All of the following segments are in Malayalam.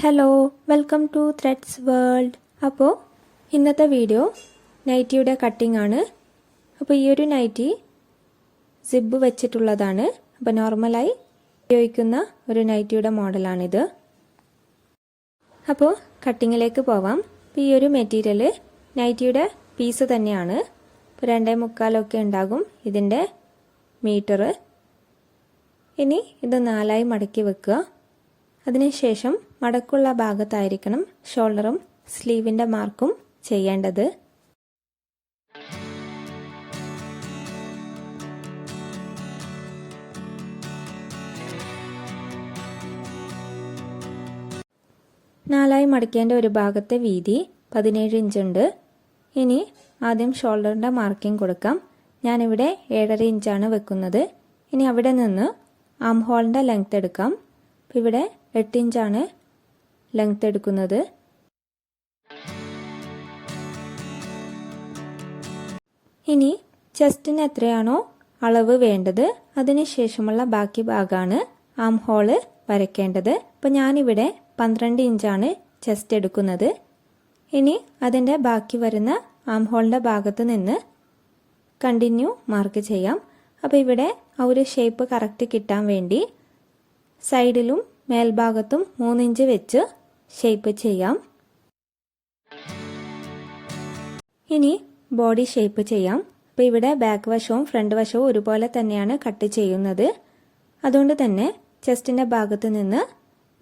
Hello welcome to Threads World. അപ്പോൾ ഇന്നത്തെ വീഡിയോ നൈറ്റിയുടെ കട്ടിംഗ് ആണ്. അപ്പോൾ ഈ ഒരു നൈറ്റി സിബ് വെച്ചിട്ടുള്ളതാണ്. അപ്പോൾ നോർമലായി ഉപയോഗിക്കുന്ന ഒരു നൈറ്റിയുടെ മോഡലാണിത്. അപ്പോൾ കട്ടിങ്ങിലേക്ക് പോവാം. അപ്പോൾ ഈ ഒരു മെറ്റീരിയൽ നൈറ്റിയുടെ പീസ് തന്നെയാണ്. അപ്പോൾ 2.25 ഉണ്ടാകും ഇതിൻ്റെ മീറ്റർ. ഇനി ഇത് 4ആയി മടക്കി വെക്കുക. അതിനുശേഷം മടക്കുള്ള ഭാഗത്തായിരിക്കണം ഷോൾഡറും സ്ലീവിൻ്റെ മാർക്കും ചെയ്യേണ്ടത്. നാലായി മടക്കേണ്ട ഒരു ഭാഗത്തെ വീതി 17 ഇഞ്ച് ഉണ്ട്. ഇനി ആദ്യം ഷോൾഡറിൻ്റെ മാർക്കിംഗ് കൊടുക്കാം. ഞാനിവിടെ 7.5 ഇഞ്ചാണ് വെക്കുന്നത്. ഇനി അവിടെ നിന്ന് ആം ഹോളിൻ്റെ ലെങ്ത് എടുക്കാം. അപ്പോൾ ഇവിടെ 8 ഇഞ്ചാണ് ലെങ്ത് എടുക്കുന്നത്. ഇനി ചെസ്റ്റിന് എത്രയാണോ അളവ് വേണ്ടത് അതിനുശേഷമുള്ള ബാക്കി ഭാഗമാണ് ആം ഹോള് വരയ്ക്കേണ്ടത്. അപ്പോൾ ഞാനിവിടെ 12 ഇഞ്ചാണ് ചെസ്റ്റ് എടുക്കുന്നത്. ഇനി അതിൻ്റെ ബാക്കി വരുന്ന ആം ഹോളിൻ്റെ ഭാഗത്ത് നിന്ന് കണ്ടിന്യൂ മാർക്ക് ചെയ്യാം. അപ്പോൾ ഇവിടെ ആ ഒരു ഷേപ്പ് കറക്റ്റ് കിട്ടാൻ വേണ്ടി സൈഡിലും മേൽഭാഗത്തും 3 ഇഞ്ച് വെച്ച് ഷേപ്പ് ചെയ്യാം. ഇനി ബോഡി ഷേപ്പ് ചെയ്യാം. അപ്പോൾ ഇവിടെ ബാക്ക് വശവും ഫ്രണ്ട് വശവും ഒരുപോലെ തന്നെയാണ് കട്ട് ചെയ്യുന്നത്. അതുകൊണ്ട് തന്നെ ചെസ്റ്റിൻ്റെ ഭാഗത്ത് നിന്ന്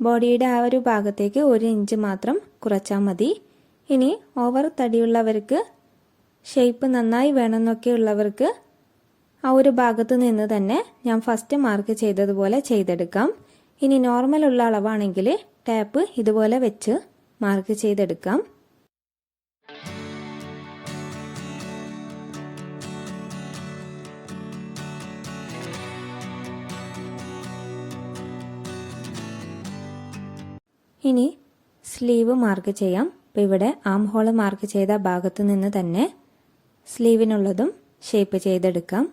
ബോഡിയുടെ ആ ഒരു ഭാഗത്തേക്ക് 1 ഇഞ്ച് മാത്രം കുറച്ചാൽ മതി. ഇനി ഓവർ തടിയുള്ളവർക്ക് ഷേപ്പ് നന്നായി വേണമെന്നൊക്കെ ഉള്ളവർക്ക് ആ ഒരു ഭാഗത്ത് നിന്ന് തന്നെ ഞാൻ ഫസ്റ്റ് മാർക്ക് ചെയ്തതുപോലെ ചെയ്തെടുക്കാം. ഇനി നോർമൽ ഉള്ള അളവാണെങ്കിൽ ടാപ്പ് ഇതുപോലെ വെച്ച് മാർക്ക് ചെയ്തെടുക്കാം. ഇനി സ്ലീവ് മാർക്ക് ചെയ്യാം. അപ്പോൾ ഇവിടെ ആം ഹോൾ മാർക്ക് ചെയ്ത ഭാഗത്ത് നിന്ന് തന്നെ സ്ലീവിനുള്ളതും ഷേപ്പ് ചെയ്തെടുക്കാം.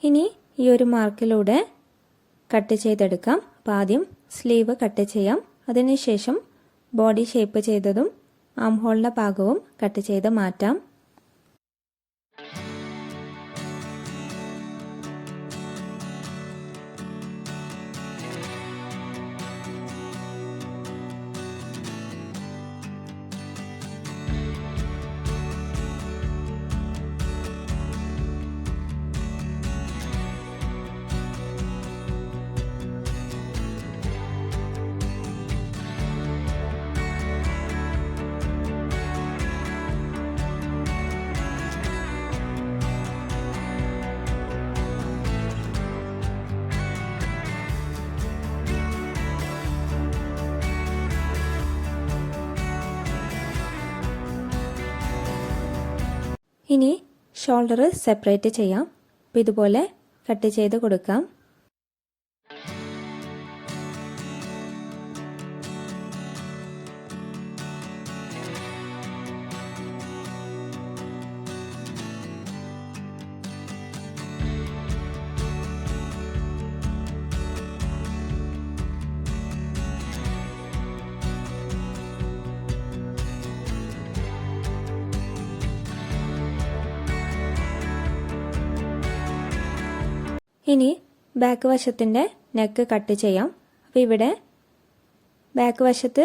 ഇനി ഈ ഒരു മാർക്കിലൂടെ കട്ട് ചെയ്തെടുക്കാം. അപ്പോൾ ആദ്യം സ്ലീവ് കട്ട് ചെയ്യാം. അതിനുശേഷം ബോഡി ഷേപ്പ് ചെയ്തതും ആം ഹോളിൻ്റെ ഭാഗവും കട്ട് ചെയ്ത് മാറ്റാം. ഇനി ഷോൾഡർ സെപ്പറേറ്റ് ചെയ്യാം. അപ്പോൾ ഇതുപോലെ കട്ട് ചെയ്ത് കൊടുക്കാം. ഇനി ബാക്ക് വശത്തിൻ്റെ നെക്ക് കട്ട് ചെയ്യാം. അപ്പോൾ ഇവിടെ ബാക്ക് വശത്ത്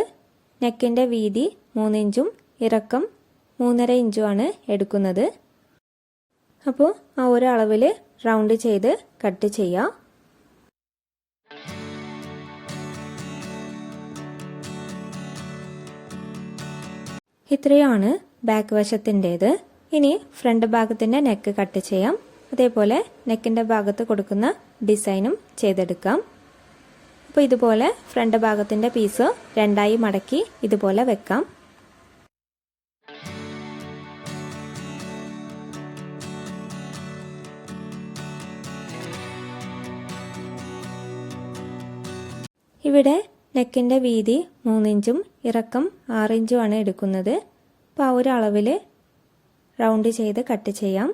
നെക്കിൻ്റെ വീതി 3 ഇഞ്ചും ഇറക്കം 3.5 ഇഞ്ചുമാണ് എടുക്കുന്നത്. അപ്പോൾ ആ ഒരു അളവിൽ റൗണ്ട് ചെയ്ത് കട്ട് ചെയ്യാം. ഇത്രയാണ് ബാക്ക് വശത്തിൻ്റേത്. ഇനി ഫ്രണ്ട് ഭാഗത്തിൻ്റെ നെക്ക് കട്ട് ചെയ്യാം. അതേപോലെ നെക്കിൻ്റെ ഭാഗത്ത് കൊടുക്കുന്ന ഡിസൈനും ചെയ്തെടുക്കാം. അപ്പോൾ ഇതുപോലെ ഫ്രണ്ട് ഭാഗത്തിൻ്റെ പീസ് 2ആയി മടക്കി ഇതുപോലെ വെക്കാം. ഇവിടെ നെക്കിൻ്റെ വീതി 3 ഇഞ്ചും ഇറക്കം 6 ഇഞ്ചുമാണ് എടുക്കുന്നത്. അപ്പോൾ ആ ഒരു അളവിൽ റൗണ്ട് ചെയ്ത് കട്ട് ചെയ്യാം.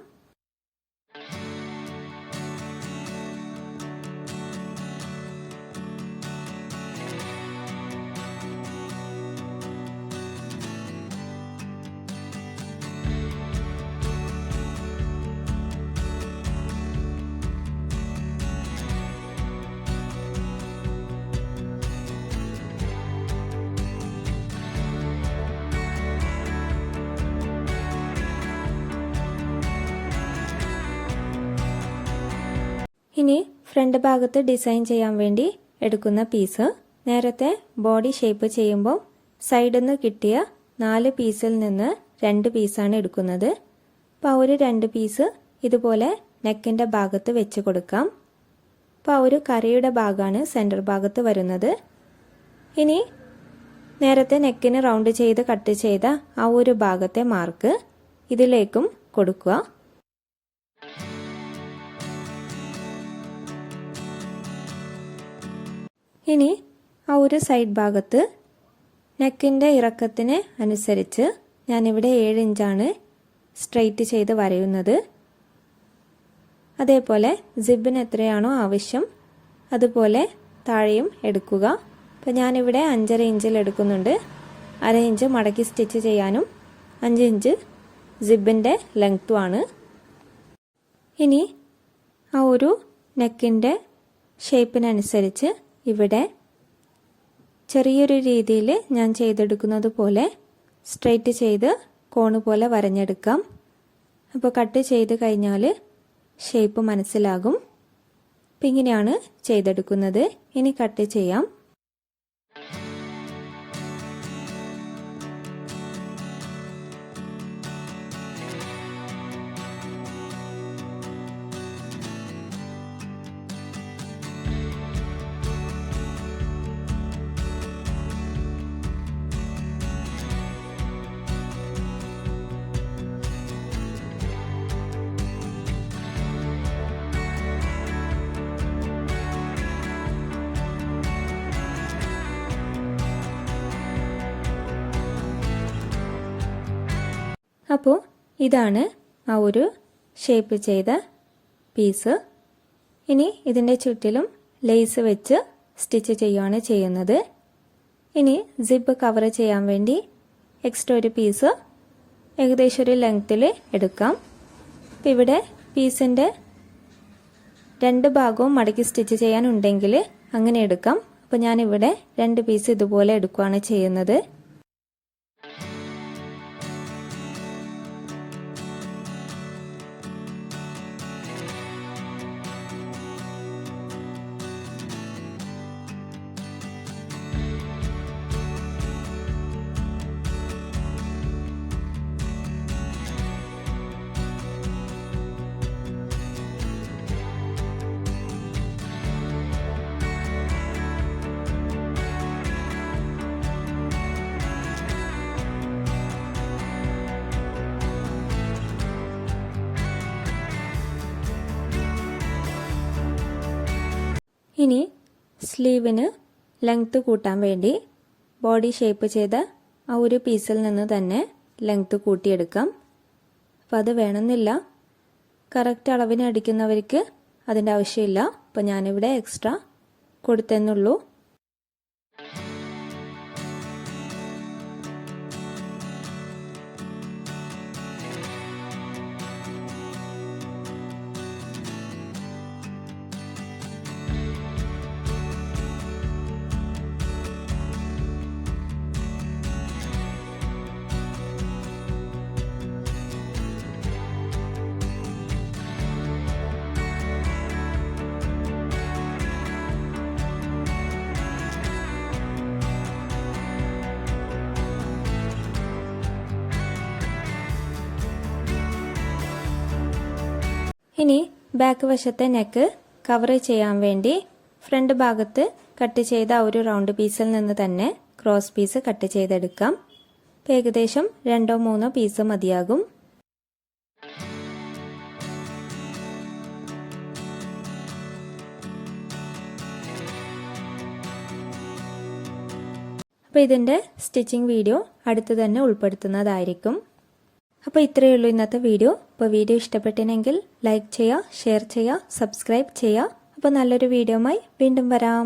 ഇനി ഫ്രണ്ട് ഭാഗത്ത് ഡിസൈൻ ചെയ്യാൻ വേണ്ടി എടുക്കുന്ന പീസ് നേരത്തെ ബോഡി ഷേപ്പ് ചെയ്യുമ്പോൾ സൈഡിൽ നിന്ന് കിട്ടിയ 4 പീസിൽ നിന്ന് 2 പീസാണ് എടുക്കുന്നത്. അപ്പോൾ ഒരു 2 പീസ് ഇതുപോലെ നെക്കിൻ്റെ ഭാഗത്ത് വെച്ച് കൊടുക്കാം. അപ്പോൾ ഒരു കരയുടെ ഭാഗമാണ് സെൻറ്റർ ഭാഗത്ത് വരുന്നത്. ഇനി നേരത്തെ നെക്കിന് റൗണ്ട് ചെയ്ത് കട്ട് ചെയ്ത ആ ഒരു ഭാഗത്തെ മാർക്ക് ഇതിലേക്കും കൊടുക്കുക. ഇനി ആ ഒരു സൈഡ് ഭാഗത്ത് നെക്കിൻ്റെ ഇറക്കത്തിന് അനുസരിച്ച് ഞാനിവിടെ 7 ഇഞ്ചാണ് സ്ട്രെയിറ്റ് ചെയ്ത് വരയുന്നത്. അതേപോലെ സിബിന് എത്രയാണോ ആവശ്യം അതുപോലെ താഴെയും എടുക്കുക. അപ്പോൾ ഞാനിവിടെ 5.5 ഇഞ്ചിൽ എടുക്കുന്നുണ്ട്. 1/2 ഇഞ്ച് മടക്കി സ്റ്റിച്ച് ചെയ്യാനും 5 ഇഞ്ച് സിബിൻ്റെ ലെങ്ത്തുമാണ്. ഇനി ആ ഒരു നെക്കിൻ്റെ ഷേപ്പിനനുസരിച്ച് ഇവിടെ ചെറിയൊരു രീതിയിൽ ഞാൻ ചെയ്തെടുക്കുന്നത് പോലെ സ്ട്രെയിറ്റ് ചെയ്ത് കോണ് പോലെ വരഞ്ഞെടുക്കാം. അപ്പോൾ കട്ട് ചെയ്ത് കഴിഞ്ഞാൽ ഷേപ്പ് മനസ്സിലാകും. അപ്പം ഇങ്ങനെയാണ് ചെയ്തെടുക്കുന്നത്. ഇനി കട്ട് ചെയ്യാം. അപ്പോൾ ഇതാണ് ആ ഒരു ഷേപ്പ് ചെയ്ത പീസ്. ഇനി ഇതിൻ്റെ ചുറ്റിലും ലേസ് വെച്ച് സ്റ്റിച്ച് ചെയ്യുകയാണ് ചെയ്യുന്നത്. ഇനി സിബ് കവർ ചെയ്യാൻ വേണ്ടി എക്സ്ട്രാ ഒരു പീസ് ഏകദേശം ഒരു ലെങ്ത്തിൽ എടുക്കാം. അപ്പോൾ ഇവിടെ പീസിൻ്റെ 2 ഭാഗവും മടക്കി സ്റ്റിച്ച് ചെയ്യാനുണ്ടെങ്കിൽ അങ്ങനെ എടുക്കാം. അപ്പോൾ ഞാനിവിടെ 2 പീസ് ഇതുപോലെ എടുക്കുകയാണ് ചെയ്യുന്നത്. ഇനി സ്ലീവിന് ലെങ്ത്ത് കൂട്ടാൻ വേണ്ടി ബോഡി ഷേപ്പ് ചെയ്ത ആ ഒരു പീസിൽ നിന്ന് തന്നെ ലെങ്ത്ത് കൂട്ടിയെടുക്കാം. അപ്പോൾ അത് വേണമെന്നില്ല. കറക്റ്റ് അളവിന് അടിക്കുന്നവർക്ക് അതിൻ്റെ ആവശ്യമില്ല. അപ്പോൾ ഞാനിവിടെ എക്സ്ട്രാ കൊടുത്തെന്നുള്ളൂ. ഇനി ബാക്ക് വശത്തെ നെക്ക് കവർ ചെയ്യാൻ വേണ്ടി ഫ്രണ്ട് ഭാഗത്ത് കട്ട് ചെയ്ത ഒരു റൗണ്ട് പീസിൽ നിന്ന് തന്നെ ക്രോസ് പീസ് കട്ട് ചെയ്തെടുക്കാം. ഏകദേശം 2-3 പീസ് മതിയാകും. അപ്പോൾ ഇതിൻ്റെ സ്റ്റിച്ചിങ് വീഡിയോ അടുത്ത് തന്നെ ഉൾപ്പെടുത്തുന്നതായിരിക്കും. അപ്പോൾ ഇത്രയേ ഉള്ളൂ ഇന്നത്തെ വീഡിയോ. അപ്പോൾ വീഡിയോ ഇഷ്ടപ്പെട്ടെങ്കിൽ ലൈക്ക് ചെയ്യുക, ഷെയർ ചെയ്യുക, സബ്സ്ക്രൈബ് ചെയ്യുക. അപ്പോൾ നല്ലൊരു വീഡിയോയുമായി വീണ്ടും വരാം.